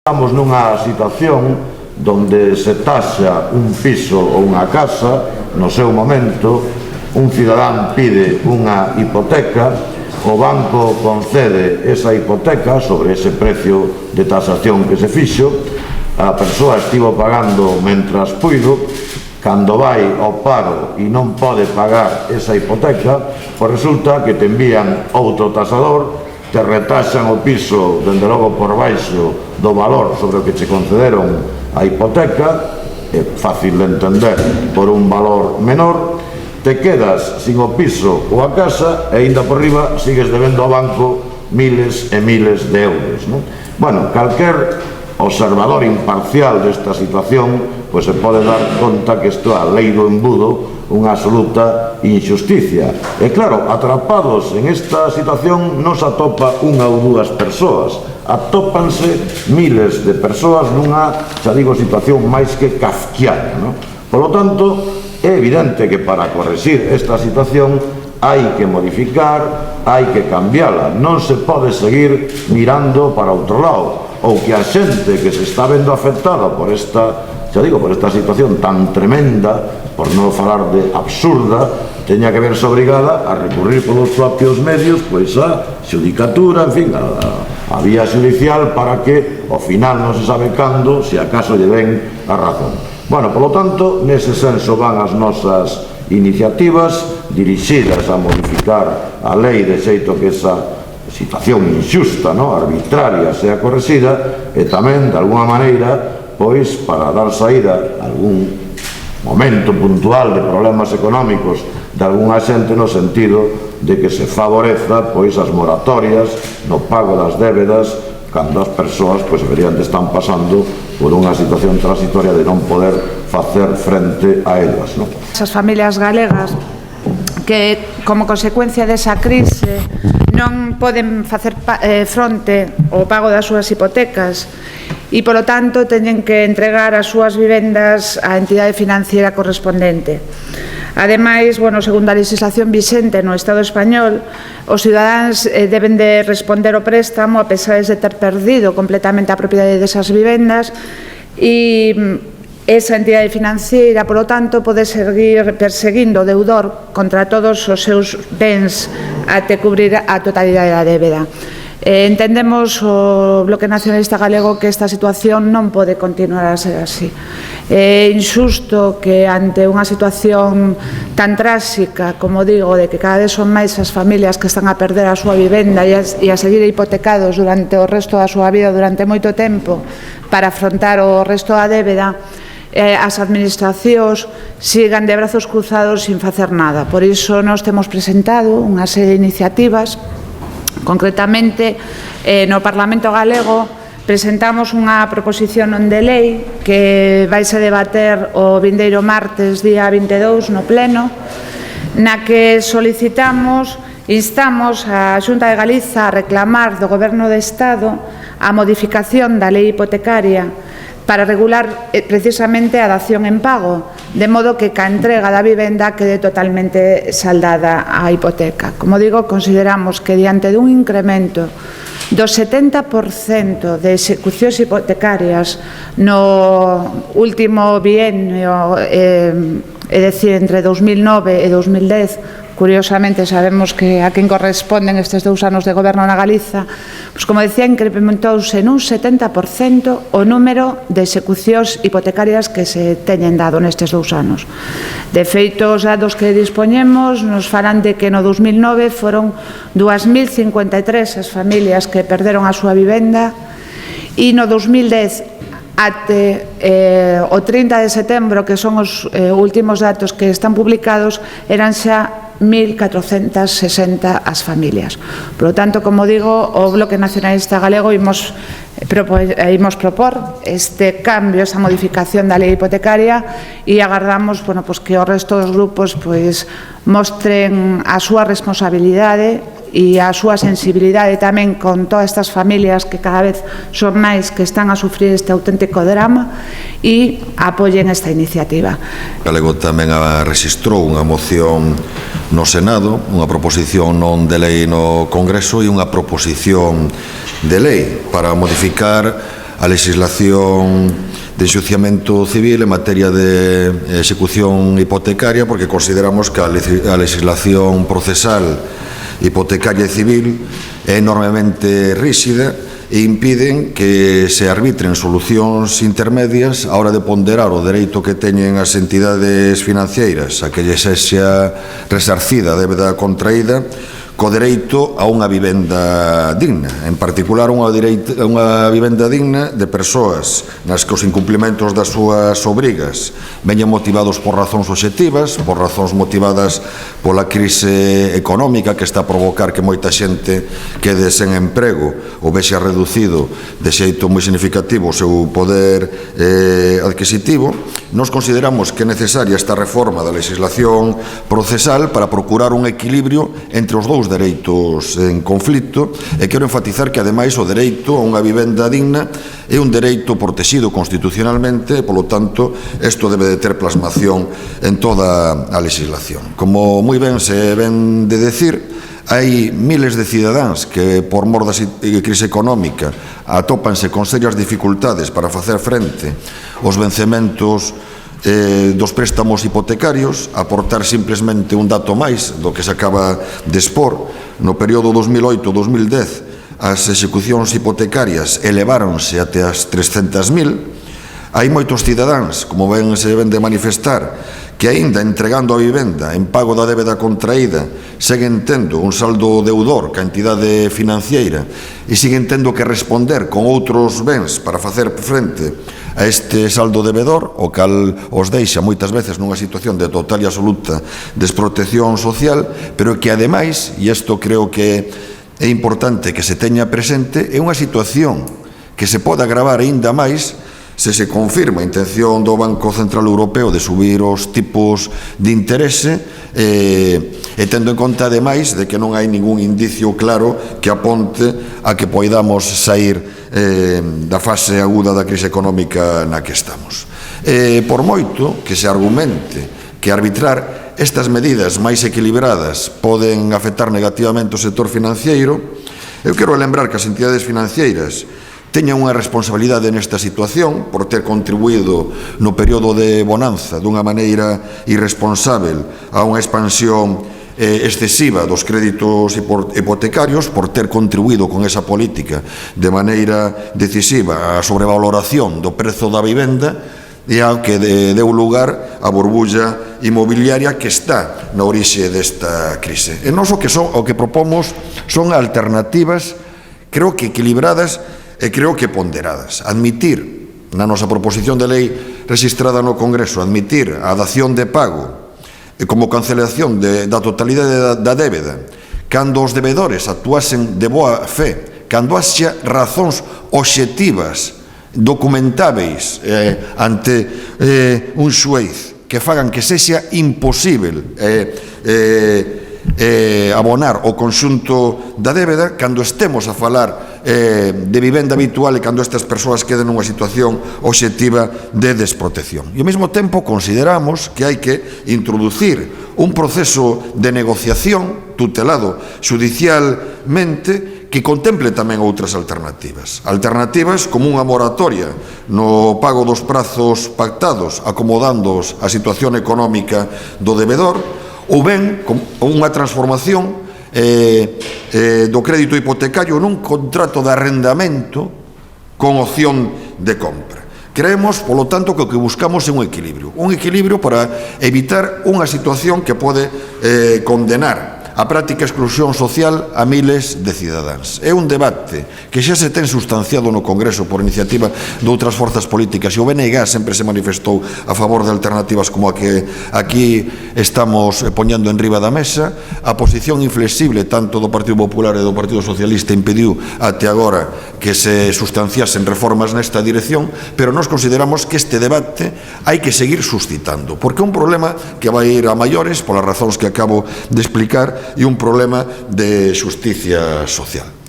Estamos nunha situación donde se taxa un piso ou unha casa no seu momento, un cidadán pide unha hipoteca, o banco concede esa hipoteca sobre ese precio de tasación que se fixo, a persoa estivo pagando mentras puido, cando vai ao paro e non pode pagar esa hipoteca, pois resulta que te envían outro tasador, te retaxan o piso, dende logo por baixo do valor sobre o que che concederon a hipoteca, é fácil de entender, por un valor menor, te quedas sin o piso ou a casa e ainda por riba sigues debendo ao banco miles e miles de euros, non? Bueno, calquer observador imparcial desta situación pois se pode dar conta que isto é a lei do embudo, unha absoluta injusticia. E claro, atrapados en esta situación non se atopa unha ou dúas persoas, atópanse miles de persoas nunha, xa digo, situación máis que kafkiana, non? Por lo tanto, é evidente que para correxir esta situación hai que modificar, hai que cambiala, non se pode seguir mirando para outro lado, ou que a xente que se está vendo afectada por esta, xa digo, por esta situación tan tremenda, por non falar de absurda, teña que verse obrigada a recurrir polos propios medios pois a xudicatura, en fin, a vía judicial, para que ao final non se sabe cando, se acaso lle den a razón. Bueno, polo tanto, nese senso van as nosas iniciativas dirixidas a modificar a lei de xeito que esa situación injusta, arbitraria, sea correxida, e tamén, de alguna maneira, pois, para dar saída a algún momento puntual de problemas económicos de algunha xente, no sentido de que se favoreza, pois, as moratorias no pago das débedas cando as persoas, pois, verían de están pasando por unha situación transitoria de non poder facer frente a elas, non? Esas familias galegas que, como consecuencia desa crise, non poden facer fronte ao pago das súas hipotecas e, polo tanto, teñen que entregar as súas vivendas á entidade financiera correspondente. Ademais, segundo a legislación vixente no Estado español, os cidadáns deben de responder ao préstamo a pesar de ter perdido completamente a propiedade desas vivendas e esa entidade financiera, polo tanto, pode seguir perseguindo o deudor contra todos os seus bens até cubrir a totalidade da débeda. Entendemos o Bloque Nacionalista Galego que esta situación non pode continuar a ser así. É injusto que ante unha situación tan tráxica, como digo, de que cada vez son máis as familias que están a perder a súa vivenda e a seguir hipotecados durante o resto da súa vida, durante moito tempo, para afrontar o resto da débeda, as administracións sigan de brazos cruzados sin facer nada. Por iso nós temos presentado unha serie de iniciativas. Concretamente, no Parlamento Galego presentamos unha proposición non de lei que vaise debater o vindeiro martes, día 22, no Pleno, na que instamos a Xunta de Galiza a reclamar do Goberno do Estado a modificación da lei hipotecaria para regular precisamente a dación en pago, de modo que ca entrega da vivenda quede totalmente saldada a hipoteca. Como digo, consideramos que diante dun incremento do 70% de execucións hipotecarias no último bienio, é dicir, entre 2009 e 2010, curiosamente sabemos que a quen corresponden estes 2 anos de goberno na Galiza, pois, como decía, incrementouse nun 70% o número de execucións hipotecarias que se teñen dado nestes 2 anos. De feito, os datos que dispoñemos nos falan de que no 2009 foron 2053 as familias que perderon a súa vivenda e no 2010 até o 30 de setembro, que son os últimos datos que están publicados, eran xa 1.460 as familias. Por lo tanto, como digo, o Bloque Nacionalista Galego imos propor este cambio, esa modificación da lei hipotecaria e agardamos que o resto dos grupos mostren a súa responsabilidade e a súa sensibilidade tamén con todas estas familias que cada vez son máis que están a sufrir este auténtico drama e apoien esta iniciativa. Galego tamén rexistrou unha moción no Senado, unha proposición non de lei no Congreso e unha proposición de lei para modificar a legislación de enxuciamento civil en materia de execución hipotecaria, porque consideramos que a legislación procesal hipotecaria e civil é enormemente ríxida e impiden que se arbitren solucións intermedias a hora de ponderar o dereito que teñen as entidades financeiras a que lles sexa resarcida a débeda contraída co dereito a unha vivenda digna, en particular unha vivenda digna de persoas nas que os incumplimentos das súas obrigas veñen motivados por razóns obxectivas, por razóns motivadas pola crise económica que está a provocar que moita xente quede sen emprego ou vexa reducido de xeito moi significativo o seu poder adquisitivo. Nos consideramos que é necesaria esta reforma da legislación procesal para procurar un equilibrio entre os dous dereitos en conflito, e quero enfatizar que ademais o dereito a unha vivenda digna é un dereito protegido constitucionalmente e, polo tanto, isto debe de ter plasmación en toda a legislación. Como moi ben se ven de decir, hai miles de cidadáns que, por mor da crise económica, atópanse con serias dificultades para facer frente aos vencementos dos préstamos hipotecarios. Aportar simplemente un dato máis do que se acaba de expor: no período 2008-2010 as execucións hipotecarias eleváronse até as 300.000. Hai moitos cidadáns, como ben se ven de manifestar, que aínda entregando a vivenda en pago da débeda contraída seguen tendo un saldo deudor ca entidade financiera e siguen tendo que responder con outros bens para facer frente a este saldo devedor, o cal os deixa moitas veces nunha situación de total e absoluta desprotección social, pero que ademais, e isto creo que é importante que se teña presente, é unha situación que se pode agravar aínda máis se se confirma a intención do Banco Central Europeo de subir os tipos de interese e tendo en conta ademais de que non hai ningún indicio claro que aponte a que poidamos sair da fase aguda da crise económica na que estamos. Por moito que se argumente que arbitrar estas medidas máis equilibradas poden afectar negativamente o sector financiero, eu quero lembrar que as entidades financeiras teñan unha responsabilidade nesta situación por ter contribuído no período de bonanza dunha maneira irresponsável a unha expansión excesiva dos créditos hipotecarios, por ter contribuído con esa política de maneira decisiva á sobrevaloración do prezo da vivenda e ao que deu lugar a burbulla inmobiliaria que está na orixe desta crise. E nós o que propomos son alternativas, creo que equilibradas e creo que ponderadas. Admitir, na nosa proposición de lei registrada no Congreso, admitir a dación de pago como cancelación da totalidade da débeda cando os debedores actuasen de boa fe, cando haxa razóns obxectivas documentáveis ante un xuez que fagan que sexa imposible abonar o conxunto da débeda, cando estemos a falar de vivenda habitual e cando estas persoas queden nunha situación obxectiva de desprotección. E ao mesmo tempo consideramos que hai que introducir un proceso de negociación tutelado judicialmente que contemple tamén outras alternativas. Alternativas como unha moratoria no pago dos prazos pactados, acomodándoos á situación económica do debedor, ou ben unha transformación do crédito hipotecario nun contrato de arrendamento con opción de compra. Creemos, polo tanto, que o que buscamos é un equilibrio para evitar unha situación que pode condenar a práctica exclusión social a miles de cidadáns. É un debate que xa se ten sustanciado no Congreso por iniciativa de outras forzas políticas e o BNG sempre se manifestou a favor de alternativas como a que aquí estamos poñendo en riba da mesa. A posición inflexible tanto do Partido Popular e do Partido Socialista impediu até agora que se sustanciasen reformas nesta dirección, pero nós consideramos que este debate hai que seguir suscitando, porque é un problema que vai ir a maiores polas razóns que acabo de explicar e un problema de xusticia social.